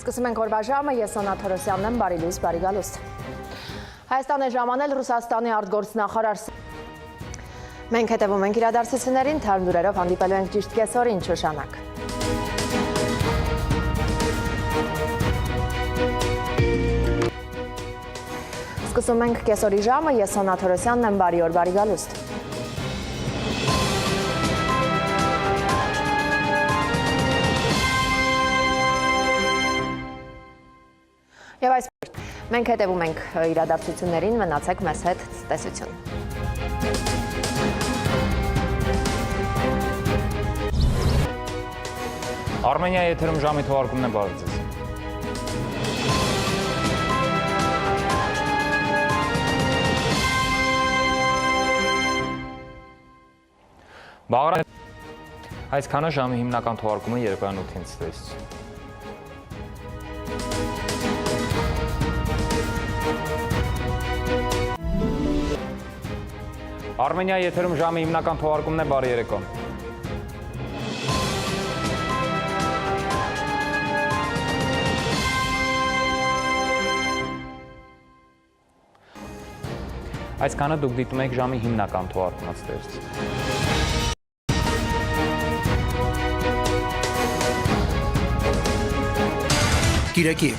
Սկսում ենք օրվա ժամը, ես Աննա Թորոսյանն եմ, բարի լույս, բարի գալուստ։ Հայաստան է ժամանել Ռուսաստանի արտգործնախարար։ Մենք հետևում ենք իրադարձություններին, թարմ լուրերով հանդիպելու ենք ճիշտ կեսօրին Շուշանակ։ Սկսում ենք կեսօրի ժամը, ես Աննա Թորոսյանն եմ, բարի օր, բարի գալուստ։ Եվ այսպես, մենք հետևում ենք իրադարձություններին, մնացեք մեզ հետ, տեսություն։ Արմենիայի եթերում ժամի թողարկումն է, բարև ձեզ։ Այսքանը ժամի հիմնական թողարկումը երեկոյան 8-ից տեսություն։ Արմենիայի եթերում ժամի հիմնական թողարկումն է, բարի երեկո։ Այսքանը դուք դիտում եք ժամի հիմնական թողարկումը ստերից։ Կիրակի